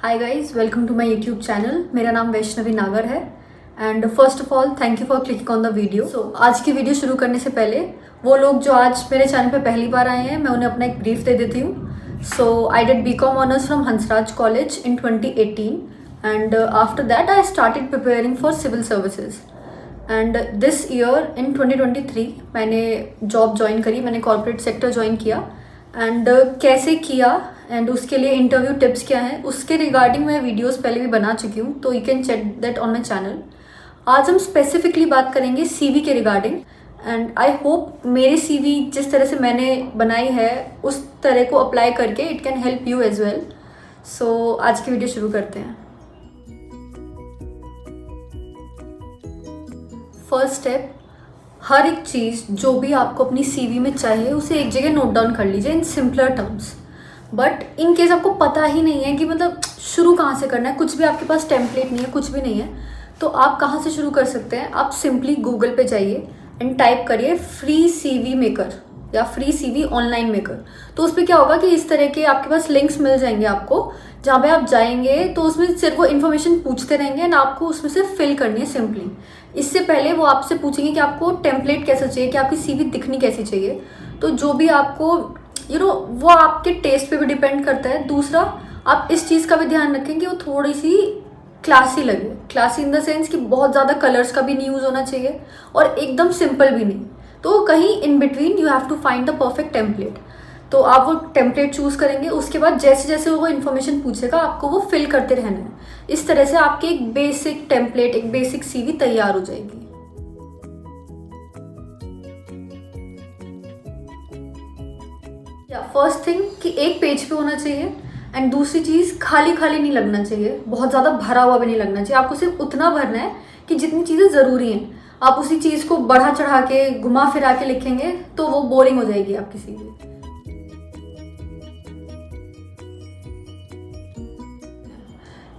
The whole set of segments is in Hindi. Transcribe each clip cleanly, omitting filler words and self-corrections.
Hi guys, welcome to my YouTube channel. मेरा नाम वैष्णवी नागर है and first of all thank you for clicking on the video. आज की वीडियो शुरू करने से पहले वो लोग जो आज मेरे चैनल पे पहली बार आए हैं, मैं उन्हें अपना एक ब्रीफ दे देती हूँ। So I did BCom honours from Hansraj college in 2018 and after that I started preparing for civil services and this year in 2023 मैंने जॉब ज्वाइन करी, मैंने कॉर्पोरेट सेक्टर ज्वाइन किया एंड कैसे किया एंड उसके लिए इंटरव्यू टिप्स क्या हैं उसके रिगार्डिंग मैं वीडियोस पहले भी बना चुकी हूँ, तो you can check that on my channel. आज हम स्पेसिफिकली बात करेंगे सीवी के रिगार्डिंग एंड आई होप मेरी सीवी जिस तरह से मैंने बनाई है उस तरह को अप्लाई करके it can help you as well. So आज की वीडियो शुरू करते हैं। फर्स्ट स्टेप, हर एक चीज़ जो भी आपको अपनी सीवी में चाहिए उसे एक जगह नोट डाउन कर लीजिए in simpler terms. But in case आपको पता ही नहीं है कि मतलब शुरू कहाँ से करना है, कुछ भी आपके पास टेम्पलेट नहीं है, कुछ भी नहीं है, तो आप कहाँ से शुरू कर सकते हैं। आप सिंपली गूगल पे जाइए एंड टाइप करिए फ्री सीवी मेकर या फ्री सीवी ऑनलाइन मेकर। तो उस पर क्या होगा कि इस तरह के आपके पास लिंक्स मिल जाएंगे आपको, जहाँ पे आप जाएंगे तो उसमें सिर्फ वो इन्फॉर्मेशन पूछते रहेंगे एंड आपको उसमें से फिल करनी है सिंपली। इससे पहले वो आपसे पूछेंगे कि आपको टेम्पलेट कैसा चाहिए, कि आपकी सीवी दिखनी कैसी चाहिए। तो जो भी आपको वो आपके टेस्ट पे भी डिपेंड करता है। दूसरा, आप इस चीज़ का भी ध्यान रखें कि वो थोड़ी सी क्लासी लगे। क्लासी इन द सेंस कि बहुत ज़्यादा कलर्स का भी नहीं यूज़ होना चाहिए और एकदम सिंपल भी नहीं। तो कहीं in between you have to find the perfect template. तो आप वो टेम्पलेट चूज़ करेंगे, उसके बाद जैसे जैसे वो इन्फॉर्मेशन पूछेगा आपको वो फिल करते रहना है। इस तरह से आपकी एक बेसिक टेम्पलेट, एक बेसिक सीवी तैयार हो जाएगी। या फर्स्ट थिंग कि एक पेज पे होना चाहिए एंड दूसरी चीज़ खाली खाली नहीं लगना चाहिए, बहुत ज़्यादा भरा हुआ भी नहीं लगना चाहिए। आपको सिर्फ उतना भरना है कि जितनी चीज़ें ज़रूरी हैं। आप उसी चीज़ को बढ़ा चढ़ा के घुमा फिरा के लिखेंगे तो वो बोरिंग हो जाएगी आपकी सीवी।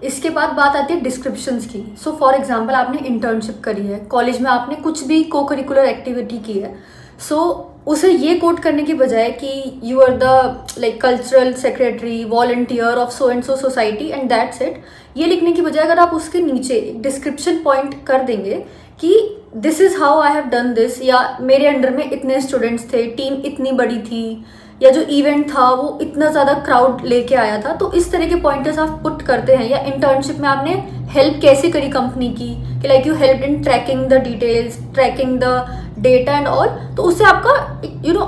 इसके बाद बात आती है डिस्क्रिप्शंस की। सो फॉर एग्जांपल आपने इंटर्नशिप करी है, कॉलेज में आपने कुछ भी को करिकुलर एक्टिविटी की है, सो उसे ये कोट करने की बजाय कि you are the cultural secretary volunteer of so and so society and that's it, ये लिखने की बजाय अगर आप उसके नीचे डिस्क्रिप्शन पॉइंट कर देंगे कि this is how I have done this, या मेरे अंडर में इतने स्टूडेंट्स थे, टीम इतनी बड़ी थी, या जो इवेंट था वो इतना ज़्यादा क्राउड लेके आया था, तो इस तरह के पॉइंटर्स आप पुट करते हैं। या इंटर्नशिप में आपने हेल्प कैसे करी कंपनी की, कि like you help in tracking the details, tracking the data and all, तो उससे आपका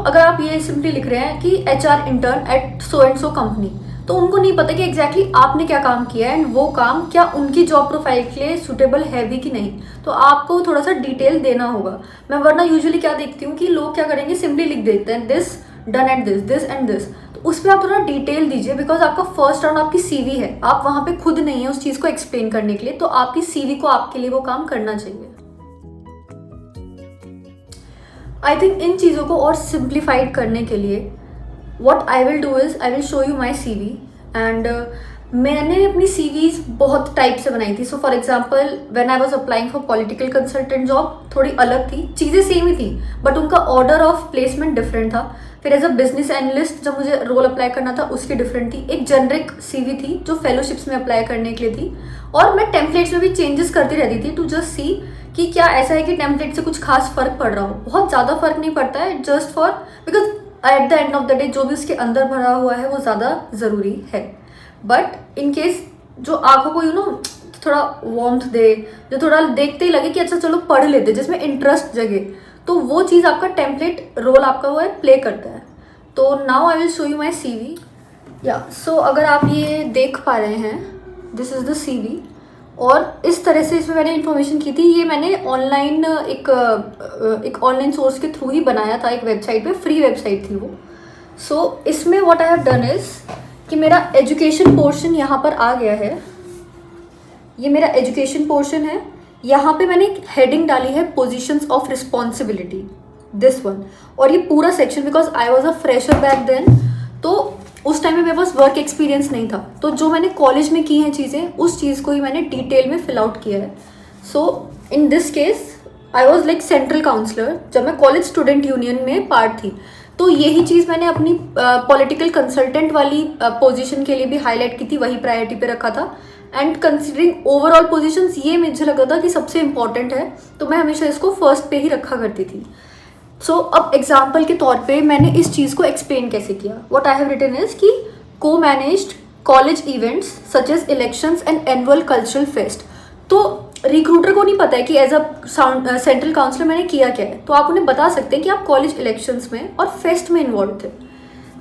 अगर आप ये सिंपली लिख रहे हैं कि HR intern eight so and so company, तो उनको नहीं पता कि एग्जैक्टली आपने क्या काम किया है एंड वो काम क्या उनकी जॉब प्रोफाइल के लिए सुटेबल है भी कि नहीं। तो आपको थोड़ा सा डिटेल देना होगा। मैं वरना यूजुअली क्या देखती हूँ कि लोग क्या करेंगे, सिंपली लिख देते हैं this done at this and this. तो उस पर आप थोड़ा डिटेल दीजिए, बिकॉज आपका फर्स्ट राउंड आपकी सीवी है, आप वहाँ पे खुद नहीं है उस चीज़ को एक्सप्लेन करने के लिए, तो आपकी सीवी को आपके लिए वो काम करना चाहिए। आई थिंक इन चीज़ों को और सिंप्लीफाइड करने के लिए what I will do is I will show you my CV and मैंने अपनी CVs बहुत टाइप से बनाई थी। So for example when I was applying for political consultant job थोड़ी अलग थी, चीज़ें सेम ही थी बट उनका ऑर्डर ऑफ प्लेसमेंट डिफरेंट था। फिर एज अ बिजनेस एनालिस्ट जब मुझे रोल अप्लाई करना था उसकी डिफरेंट थी। एक जेनरिक CV थी जो फेलोशिप्स में अप्लाई करने के लिए थी, और मैं टेम्पलेट्स में भी चेंजेस करती रहती थी टू जस्ट सी कि क्या ऐसा है कि टेम्पलेट से कुछ खास फर्क पड़ रहा हो। बहुत ज़्यादा फर्क नहीं पड़ता है, just for because at the end of the day जो भी उसके अंदर भरा हुआ है वो ज़्यादा ज़रूरी है। बट इन केस जो आंखों को थोड़ा वार्मथ दे, जो थोड़ा देखते ही लगे कि अच्छा चलो पढ़ लेते, जिसमें इंटरेस्ट जगे, तो वो चीज़ आपका टेम्पलेट रोल आपका वो है प्ले करता है। तो now I will show you my CV। या सो अगर आप ये देख पा रहे हैं, दिस इज़ द CV, और इस तरह से इसमें मैंने इन्फॉर्मेशन की थी। ये मैंने ऑनलाइन एक ऑनलाइन सोर्स के थ्रू ही बनाया था, एक वेबसाइट पे, फ्री वेबसाइट थी वो। सो इसमें what I have done is कि मेरा एजुकेशन पोर्शन यहाँ पर आ गया है। ये मेरा एजुकेशन पोर्शन है। यहाँ पे मैंने एक हेडिंग डाली है positions of responsibility, this one. और ये पूरा section, because I was a fresher back then, तो उस टाइम में मेरे पास वर्क एक्सपीरियंस नहीं था, तो जो मैंने कॉलेज में की हैं चीज़ें उस चीज़ को ही मैंने डिटेल में फिल आउट किया है। So in this case I was like central counsellor जब मैं कॉलेज स्टूडेंट यूनियन में पार्ट थी। तो यही चीज़ मैंने अपनी पॉलिटिकल कंसल्टेंट वाली पोजीशन के लिए भी हाईलाइट की थी, वही प्रायोरिटी पे रखा था। एंड कंसिडरिंग ओवरऑल पोजीशंस ये मुझे लगता था कि सबसे इंपॉर्टेंट है, तो मैं हमेशा इसको फर्स्ट पे ही रखा करती थी। सो अब एग्जाम्पल के तौर पे मैंने इस चीज़ को एक्सप्लेन कैसे किया। What I have written is कि co-managed college events such as elections and annual cultural fest. तो रिक्रूटर को नहीं पता है कि एज अ सेंट्रल काउंसलर मैंने किया क्या है, तो आप उन्हें बता सकते हैं कि आप कॉलेज इलेक्शंस में और फेस्ट में इन्वॉल्व थे।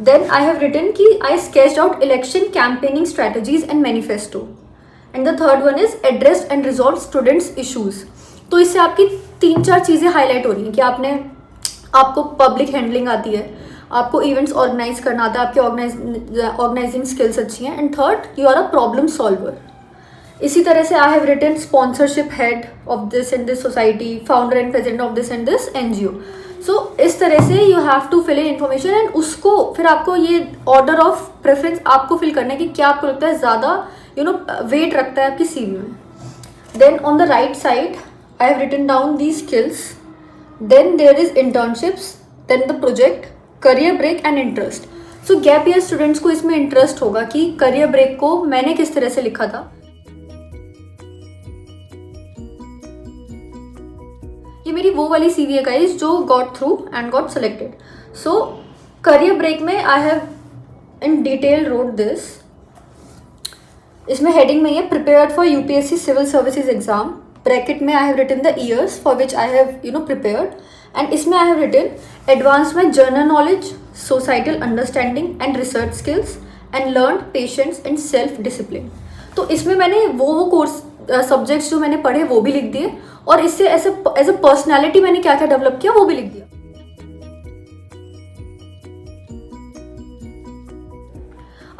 देन आई हैव रिटन कि I sketched out election campaigning strategies and manifesto. And the third one is addressed and resolve students issues. तो इससे आपकी 3-4 चीज़ें हाईलाइट हो रही हैं कि आपको पब्लिक हैंडलिंग आती है, आपको इवेंट्स ऑर्गेनाइज करना आता है, आपकी ऑर्गेनाइजिंग स्किल्स अच्छी हैं, and third you are a problem solver. इसी तरह से I have written sponsorship head of this and this society, founder and president of this and this NGO. So इस तरह से you have to fill in information and उसको फिर आपको ये ऑर्डर ऑफ प्रेफरेंस आपको फिल करना है कि क्या आपको लगता है ज़्यादा वेट रखता है आपकी सीवी में। Then on the right side I have written down the skills, then there is internships, then the project, career break and interest. So gap year students को इसमें इंटरेस्ट होगा कि करियर ब्रेक को मैंने किस तरह से लिखा था। ये मेरी वो वाली सीवी है गाइस जो got through and got selected. So career break में I have in detail wrote this. इसमें हेडिंग में ये prepared for UPSC civil services exam, bracket में I have written the years for which I have prepared, and इसमें आई हैव रिटन एडवांस में general knowledge, societal understanding and research skills and learn patience and self discipline. तो इसमें मैंने वो कोर्स सब्जेक्ट्स जो मैंने पढ़े वो भी लिख दिए, और इससे एज अ पर्सनैलिटी मैंने क्या क्या डेवलप किया वो भी लिख दिया।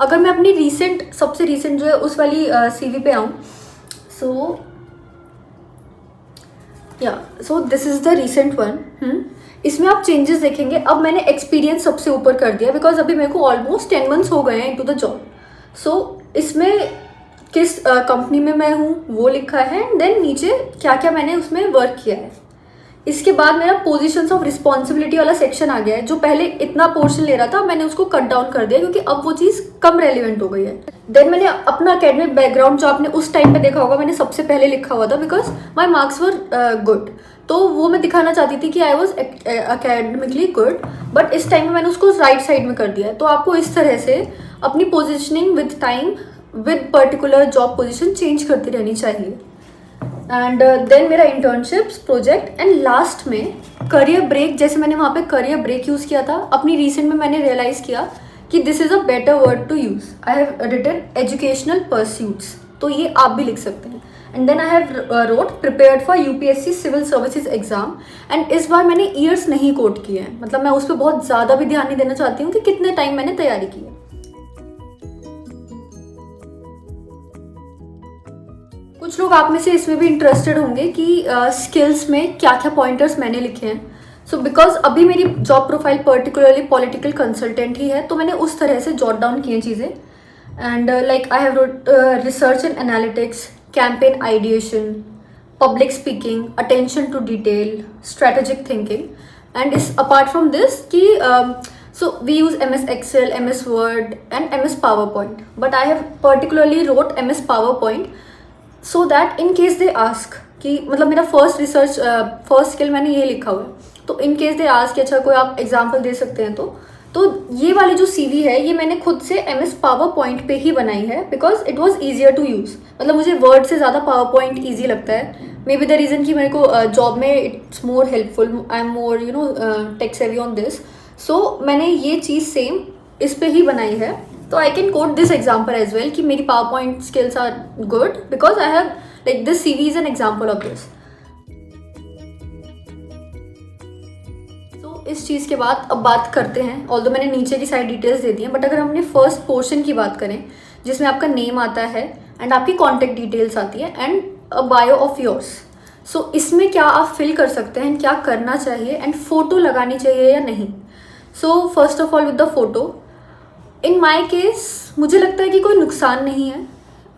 अगर मैं अपनी सबसे रीसेंट जो है उस वाली सीवी पे आऊँ, so this is the recent one. इसमें आप चेंजेस देखेंगे। अब मैंने एक्सपीरियंस सबसे ऊपर कर दिया बिकॉज अभी मेरे को ऑलमोस्ट 10 मंथ्स हो गए हैं इनटू द जॉब। सो इसमें किस कंपनी में मैं हूँ वो लिखा है, देन नीचे क्या क्या मैंने उसमें वर्क किया है। इसके बाद मेरा पोजीशंस ऑफ रिस्पॉन्सिबिलिटी वाला सेक्शन आ गया है, जो पहले इतना पोर्शन ले रहा था मैंने उसको कट डाउन कर दिया क्योंकि अब वो चीज़ कम रेलिवेंट हो गई है। देन मैंने अपना अकेडमिक बैकग्राउंड जो आपने उस टाइम पे देखा होगा मैंने सबसे पहले लिखा हुआ था because my marks were good, तो वो मैं दिखाना चाहती थी कि I was academically good, but इस टाइम में मैंने उसको राइट साइड में कर दिया है। तो आपको इस तरह से अपनी positioning with time with particular job position change करती रहनी चाहिए। एंड देन मेरा इंटर्नशिप्स, प्रोजेक्ट एंड लास्ट में करियर ब्रेक। जैसे मैंने वहाँ पे करियर ब्रेक यूज़ किया था, अपनी रिसेंट में मैंने रियलाइज़ किया कि this is a better word to use. I have written educational pursuits, तो ये आप भी लिख सकते हैं। And then I have wrote prepared for UPSC civil services exam, and इस बार मैंने ईयर्स नहीं कोट किए हैं, मतलब मैं उस पर बहुत ज़्यादा भी ध्यान नहीं देना चाहती हूँ कि कितने टाइम मैंने तैयारी की है। कुछ लोग आप में से इसमें भी इंटरेस्टेड होंगे कि स्किल्स में क्या क्या पॉइंटर्स मैंने लिखे हैं। सो बिकॉज अभी मेरी job profile particularly political consultant ही है, तो मैंने उस तरह से जॉट डाउन किए चीज़ें। And like I have wrote research and analytics, campaign ideation, public speaking, attention to detail, strategic thinking. And इस अपार्ट फ्रॉम दिस कि so we use MS Excel, MS Word and MS PowerPoint, but I have particularly wrote MS PowerPoint so that in case they ask कि मतलब मेरा फर्स्ट स्किल मैंने ये लिखा हुआ है, तो इन केस दे आस्क कि अच्छा कोई आप एग्जांपल दे सकते हैं, तो ये वाली जो सीवी है ये मैंने खुद से MS PowerPoint पे ही बनाई है because it was easier to use. मतलब मुझे वर्ड से ज़्यादा PowerPoint ईजी लगता है, मे बी द रीज़न कि मेरे को जॉब में it's more helpful, I am more tech savvy on this. So मैंने ये चीज़ सेम इस पे ही बनाई है। तो I can quote this example as well कि मेरी PowerPoint skills are good because I have like this CV is an example of this. तो इस चीज़ के बाद अब बात करते हैं, ऑल्दो मैंने नीचे की साइड डिटेल्स दे दी हैं, बट अगर हमने फर्स्ट पोर्शन की बात करें जिसमें आपका नेम आता है एंड आपकी कॉन्टैक्ट डिटेल्स आती है and a bio of yours. So इसमें क्या आप फिल कर सकते हैं, क्या करना चाहिए एंड फोटो लगानी चाहिए या नहीं। So first of all with the photo, in my case मुझे लगता है कि कोई नुकसान नहीं है,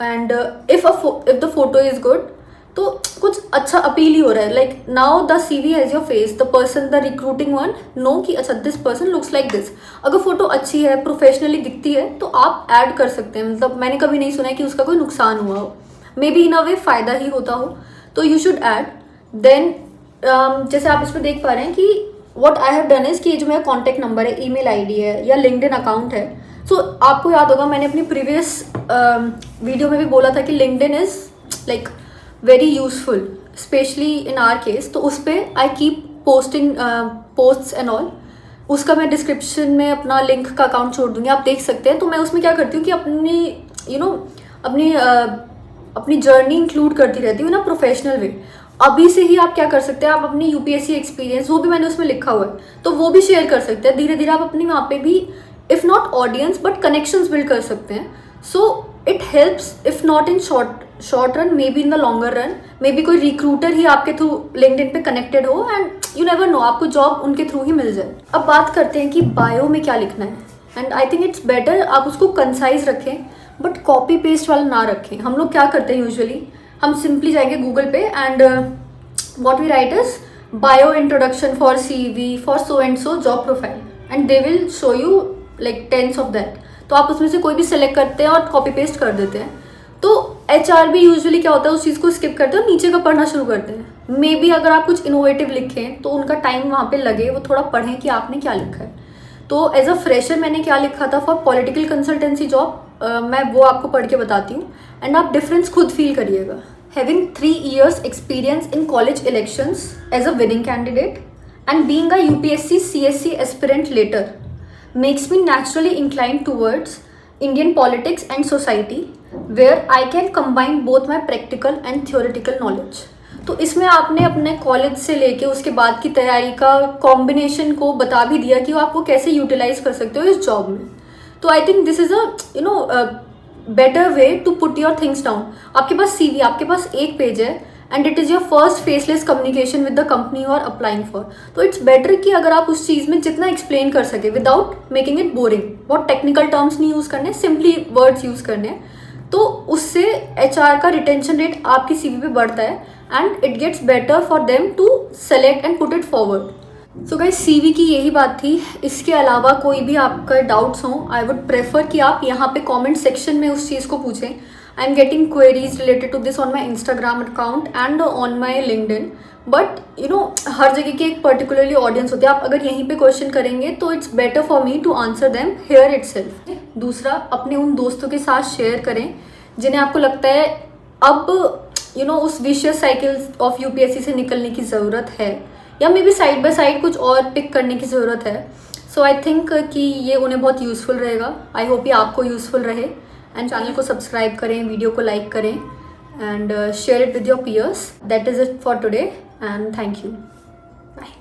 and if the photo is good तो कुछ अच्छा अपील ही हो रहा है, like now the CV has your face, the person the recruiting one know कि अच्छा this person looks like this. अगर फोटो अच्छी है, प्रोफेशनली दिखती है, तो आप ऐड कर सकते हैं। मतलब मैंने कभी नहीं सुना है कि उसका कोई नुकसान हुआ हो, मे बी इन अ वे फ़ायदा ही होता हो, तो यू शुड ऐड। देन जैसे आप इसमें देख पा रहे हैं कि what I have done is कि ये जो मेरा कॉन्टैक्ट नंबर है, ईमेल आईडी है या लिंक्डइन अकाउंट है। सो आपको याद होगा मैंने अपनी प्रीवियस वीडियो में भी बोला था कि LinkedIn is like very useful specially in are case. तो उस पर I keep posting posts and all. उसका मैं डिस्क्रिप्शन में अपना लिंक का अकाउंट छोड़ दूंगी, आप देख सकते हैं। तो मैं उसमें क्या करती हूँ कि अपनी अपनी जर्नी इंक्लूड करती रहती हूँ ना, प्रोफेशनल वे। अभी से ही आप क्या कर सकते हैं, आप अपनी UPSC एक्सपीरियंस, वो भी मैंने उसमें लिखा हुआ है, तो वो भी शेयर कर सकते हैं। धीरे धीरे आप अपनी वहाँ पे भी if not audience but connections build कर सकते हैं। So it helps if not in short run, may be in the longer run, may be कोई रिक्रूटर ही आपके थ्रू लिंक्डइन पे कनेक्टेड हो एंड यू नेवर नो, आपको जॉब उनके थ्रू ही मिल जाए। अब बात करते हैं कि बायो में क्या लिखना है, and I think it's better आप उसको कंसाइज रखें बट कॉपी पेस्ट वाला ना रखें। हम लोग क्या करते हैं यूजुअली, हम सिंपली जाएंगे गूगल पे and what we write is bio introduction for CV for so and so job profile and they will show you like tens of that। तो आप उसमें से कोई भी सिलेक्ट करते हैं और कॉपी पेस्ट कर देते हैं। तो HR भी यूजुअली क्या होता है, उस चीज़ को स्किप करते हैं और नीचे का पढ़ना शुरू करते हैं। मे बी अगर आप कुछ इनोवेटिव लिखें तो उनका टाइम वहाँ पे लगे, वो थोड़ा पढ़ें कि आपने क्या लिखा है। तो एज अ फ्रेशर मैंने क्या लिखा था फॉर पॉलिटिकल कंसल्टेंसी जॉब, मैं वो आपको पढ़ के बताती हूँ एंड आप डिफरेंस खुद फील करिएगा। Having 3 years experience in college elections as a winning candidate and being a UPSC CSC aspirant later makes me naturally inclined towards Indian politics and society where I can combine both my practical and theoretical knowledge। तो इसमें आपने अपने कॉलेज से लेके उसके बाद की तैयारी का कॉम्बिनेशन को बता भी दिया कि आप वो कैसे यूटिलाइज कर सकते हो इस जॉब में। तो I think this is a better way to put your things down. आपके पास CV, आपके पास एक पेज है and it is your first faceless communication with the company you are applying for. तो इट्स बेटर कि अगर आप उस चीज़ में जितना एक्सप्लेन कर सके विदाउट मेकिंग इट बोरिंग, बहुत टेक्निकल टर्म्स नहीं यूज़ करने, सिंपली वर्ड्स यूज़ करने, तो उससे HR का रिटेंशन रेट आपकी CV पे बढ़ता है and it gets better for them to select and put it forward. So guys CV की यही बात थी। इसके अलावा कोई भी आपका डाउट्स हों, आई वुड प्रेफर कि आप यहाँ पे कमेंट सेक्शन में उस चीज़ को पूछें। I am getting queries related to this on my Instagram account and on my LinkedIn, but हर जगह की एक पर्टिकुलरली ऑडियंस होती है। आप अगर यहीं पे क्वेश्चन करेंगे तो it's better for me to answer them here itself. दूसरा, अपने उन दोस्तों के साथ शेयर करें जिन्हें आपको लगता है अब उस विशियस साइकिल ऑफ UPSC से निकलने की ज़रूरत है, या may be side by side कुछ और पिक करने की ज़रूरत है। सो आई थिंक कि ये उन्हें बहुत यूज़फुल रहेगा। आई होप ये आपको यूज़फुल रहे एंड चैनल को सब्सक्राइब करें, वीडियो को लाइक करें and share it with your peers. That is it for today and thank you. Bye.